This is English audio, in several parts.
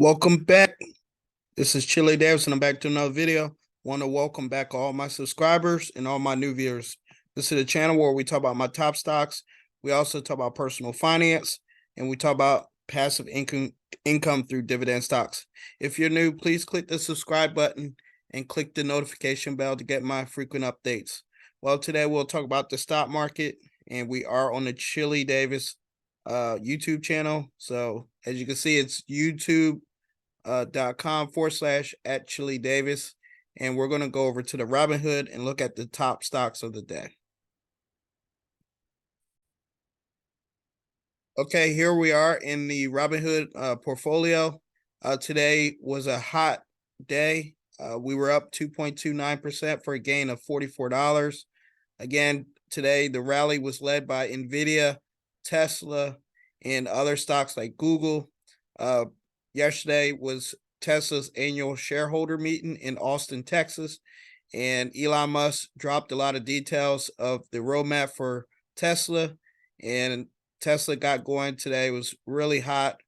Welcome back. This is Chili Davis, and I'm back to another video. Want to welcome back all my subscribers and all my new viewers. This is a channel where we talk about my top stocks. We also talk about personal finance, and we talk about passive income through dividend stocks. If you're new, please click the subscribe button and click the notification bell to get my frequent updates. Well, today we'll talk about the stock market, and we are on the Chili Davis YouTube channel. So as you can see, it's youtube.com/@Chili Davis. And we're going to go over to the Robinhood and look at the top stocks of the day. Okay, here we are in the Robinhood portfolio. Today was a hot day. We were up 2.29% for a gain of $44. Again, today the rally was led by Nvidia, Tesla, and other stocks like Google. Yesterday was Tesla's annual shareholder meeting in Austin, Texas, and Elon Musk dropped a lot of details of the roadmap for Tesla, and Tesla got going today. It was really hot,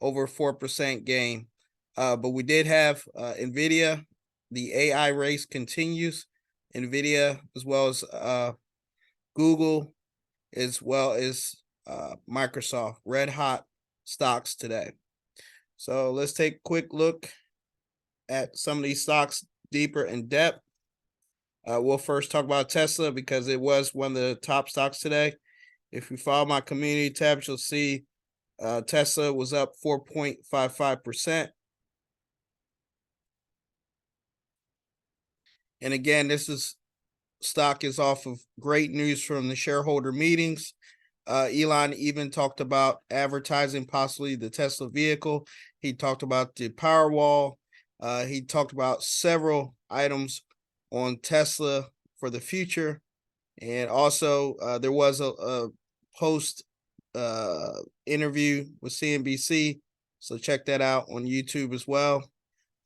over 4% gain. But we did have Nvidia. The AI race continues. Nvidia, as well as Google, as well as Microsoft, red hot stocks today. So let's take a quick look at some of these stocks deeper in depth. We'll first talk about Tesla because it was one of the top stocks today. If you follow my community tabs, you'll see Tesla was up 4.55%. And again, this stock is off of great news from the shareholder meetings. Elon even talked about advertising possibly the Tesla vehicle. He talked about the Powerwall. He talked about several items on Tesla for the future. And also there was a post interview with CNBC. So check that out on YouTube as well.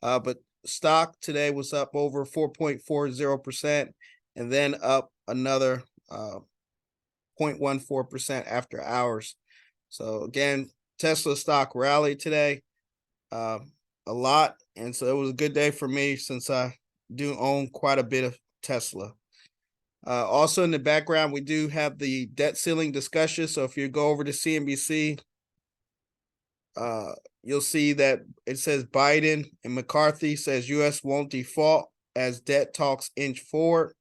But stock today was up over 4.40% and then up another 0.14% after hours. So again, Tesla stock rallied today a lot. And so it was a good day for me since I do own quite a bit of Tesla. Also in the background, we do have the debt ceiling discussion. So if you go over to CNBC, you'll see that it says Biden and McCarthy says U.S. won't default as debt talks inch forward.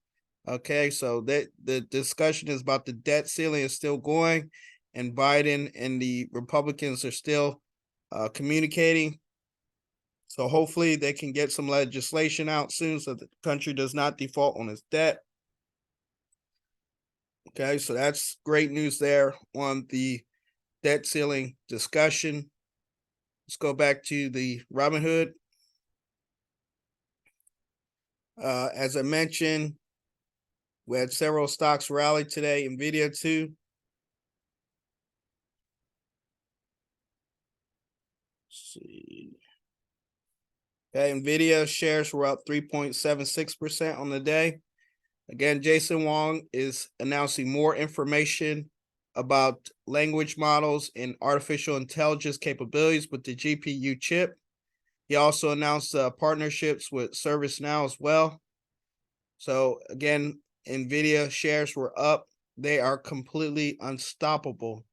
Okay, so the discussion is about the debt ceiling is still going, and Biden and the Republicans are still communicating. So hopefully they can get some legislation out soon so the country does not default on its debt. Okay, so that's great news there on the debt ceiling discussion. Let's go back to the Robinhood. As I mentioned, we had several stocks rally today. Nvidia too. Let's see. Okay, Nvidia shares were up 3.76% on the day. Again, Jason Wong is announcing more information about language models and artificial intelligence capabilities with the GPU chip. He also announced partnerships with ServiceNow as well. So again, Nvidia shares were up. They are completely unstoppable.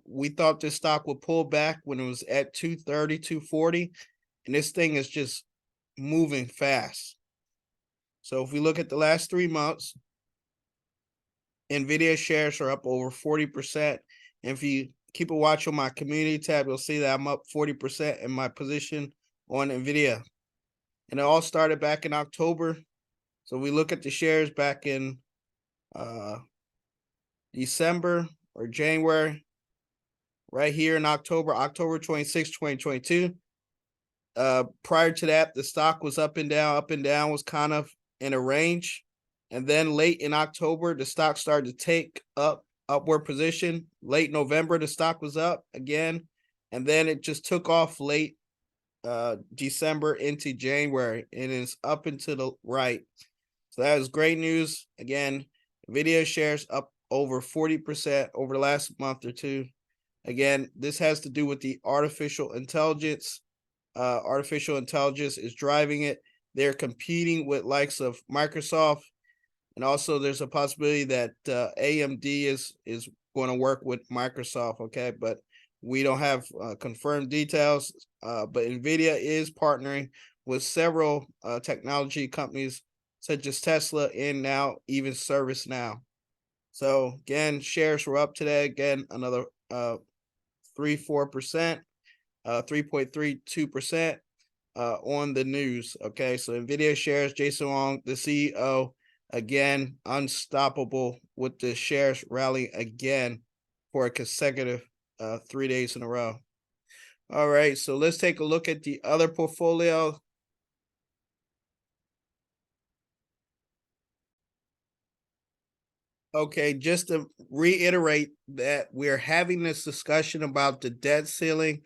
We thought this stock would pull back when it was at 230, 240, and this thing is just moving fast. So if we look at the last 3 months, Nvidia shares are up over 40%. And if you keep a watch on my community tab, you'll see that I'm up 40% in my position on Nvidia. And it all started back in October. So we look at the shares back in December or January, right here in October 26, 2022. Prior to that, the stock was up and down, was kind of in a range. And then late in October, the stock started to take upward position. Late November, the stock was up again. And then it just took off late December into January, and it's up and to the right. So that is great news. Again, Nvidia shares up over 40% over the last month or two. Again, this has to do with the artificial intelligence artificial intelligence is driving it. They're competing with likes of Microsoft, and also there's a possibility that AMD is going to work with Microsoft. Okay, but we don't have confirmed details. But Nvidia is partnering with several technology companies such as Tesla and now even ServiceNow. So again, shares were up today. Again, another 3-4%, 3.32% on the news. Okay, so Nvidia shares, Jason Wong, the CEO, again unstoppable with the shares rally again for a consecutive 3 days in a row. All right, so let's take a look at the other portfolio. Okay, just to reiterate that we're having this discussion about the debt ceiling.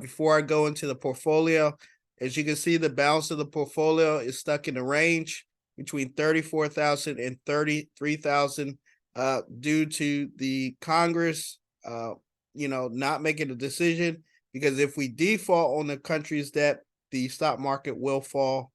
Before I go into the portfolio, as you can see, the balance of the portfolio is stuck in the range between 34,000 and 33,000 due to the Congress, not making a decision. Because if we default on the country's debt, the stock market will fall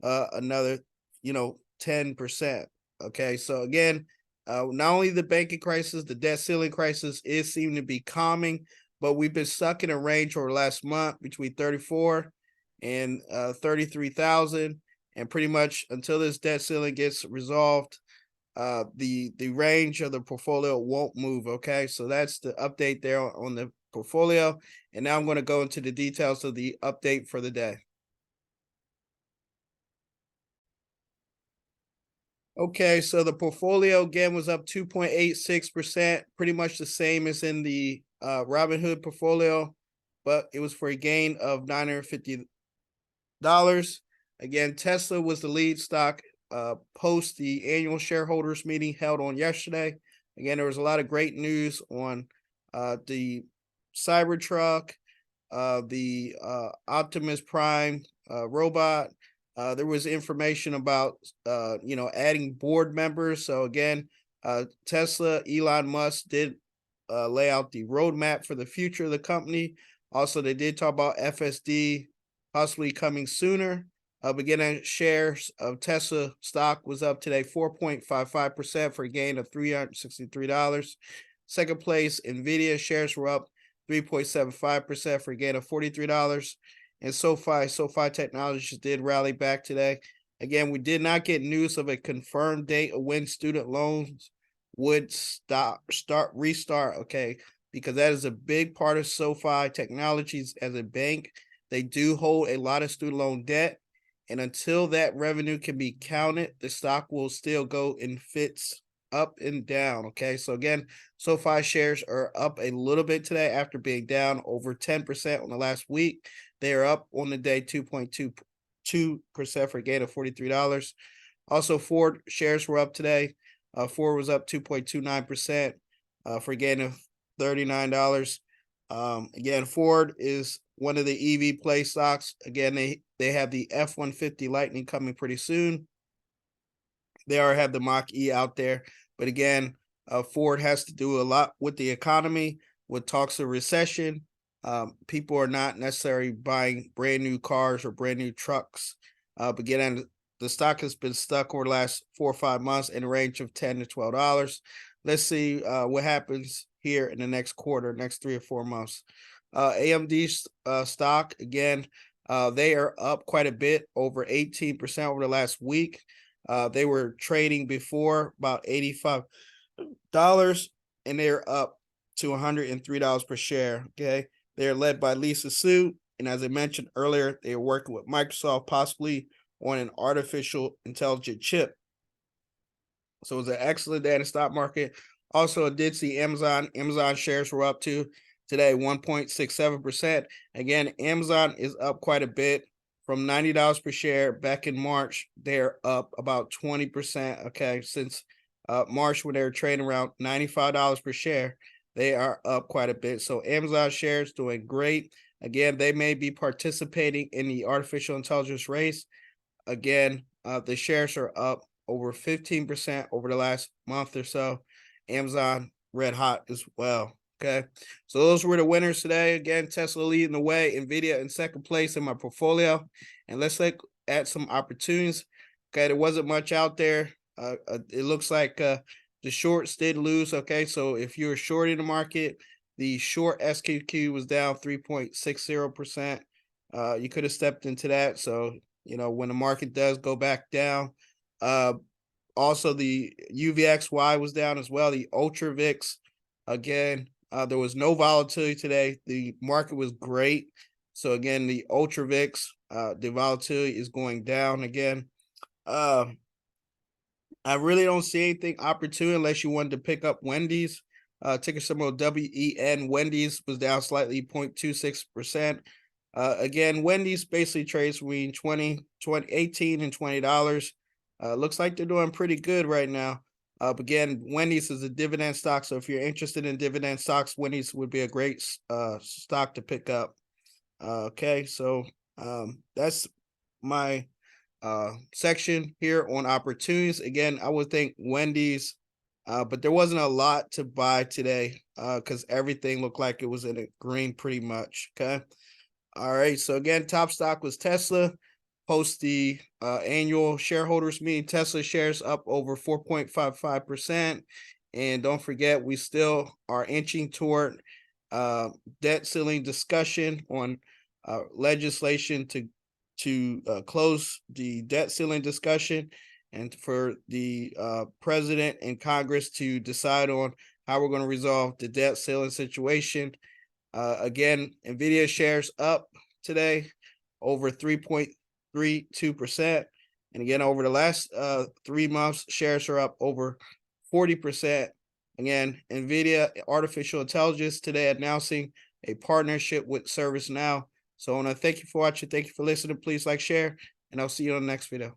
another, 10%. Okay, so again, not only the banking crisis, the debt ceiling crisis is seeming to be calming, but we've been stuck in a range over the last month between 34 and 33,000, and pretty much until this debt ceiling gets resolved, the range of the portfolio won't move. Okay, so that's the update there on the portfolio, and now I'm going to go into the details of the update for the day. Okay, so the portfolio again was up 2.86%, pretty much the same as in the Robinhood portfolio, but it was for a gain of $950. Again, Tesla was the lead stock post the annual shareholders meeting held on yesterday. Again, there was a lot of great news on the Cybertruck, the Optimus Prime robot. There was information about adding board members. So again, Tesla, Elon Musk did lay out the roadmap for the future of the company. Also, they did talk about FSD possibly coming sooner. Beginning shares of Tesla stock was up today 4.55% for a gain of $363. Second place, Nvidia shares were up 3.75% for a gain of $43. And SoFi Technologies did rally back today. Again, we did not get news of a confirmed date of when student loans would restart. Okay, because that is a big part of SoFi Technologies as a bank. They do hold a lot of student loan debt, and until that revenue can be counted, the stock will still go in fits up and down. Okay, so again, SoFi shares are up a little bit today after being down over 10% on the last week. They are up on the day 2.22% for a gain of $43. Also, Ford shares were up today. Ford was up 2.29% for a gain of $39. Again, Ford is one of the EV play stocks. Again, they have the F-150 Lightning coming pretty soon. They already have the Mach-E out there. But again, Ford has to do a lot with the economy, with talks of recession. People are not necessarily buying brand new cars or brand new trucks. But again, the stock has been stuck over the last 4 or 5 months in a range of $10 to $12. Let's see what happens here in the next quarter, next 3 or 4 months. AMD stock, again, they are up quite a bit, over 18% over the last week. They were trading before about $85, and they're up to $103 per share. Okay, they're led by Lisa Su, and as I mentioned earlier, they are working with Microsoft possibly on an artificial intelligent chip. So it was an excellent day in the stock market. Also, I did see Amazon. Amazon shares were up too today, 1.67%. Again, Amazon is up quite a bit from $90 per share back in March. They're up about 20%. Okay, since March when they were trading around $95 per share, they are up quite a bit. So Amazon shares doing great. Again, they may be participating in the artificial intelligence race. Again, the shares are up over 15% over the last month or so. Amazon red hot as well. Okay, so those were the winners today. Again, Tesla leading the way, Nvidia in second place in my portfolio. And let's look at some opportunities. Okay, there wasn't much out there. It looks like the shorts did lose. Okay, so if you're shorting the market, the short SQQ was down 3.60%. You could have stepped into that. So, when the market does go back down, also the UVXY was down as well. The Ultra VIX, again, there was no volatility today. The market was great. So again, the Ultra VIX, the volatility is going down again. I really don't see anything opportune unless you wanted to pick up Wendy's. Ticker symbol WEN. Wendy's was down slightly, 0.26%. Again, Wendy's basically trades between 18 and $20. Looks like they're doing pretty good right now. Again, Wendy's is a dividend stock, so if you're interested in dividend stocks, Wendy's would be a great stock to pick up. Okay, so that's my section here on opportunities. Again, I would think Wendy's, but there wasn't a lot to buy today because everything looked like it was in a green pretty much. Okay. All right. So again, top stock was Tesla. Post the annual shareholders meeting, Tesla shares up over 4.55%. And don't forget, we still are inching toward debt ceiling discussion on legislation to close the debt ceiling discussion, and for the president and Congress to decide on how we're going to resolve the debt ceiling situation. Again, Nvidia shares up today over 3.32%. And again, over the last 3 months, shares are up over 40%. Again, Nvidia Artificial Intelligence today announcing a partnership with ServiceNow. So I want to thank you for watching. Thank you for listening. Please like, share, and I'll see you on the next video.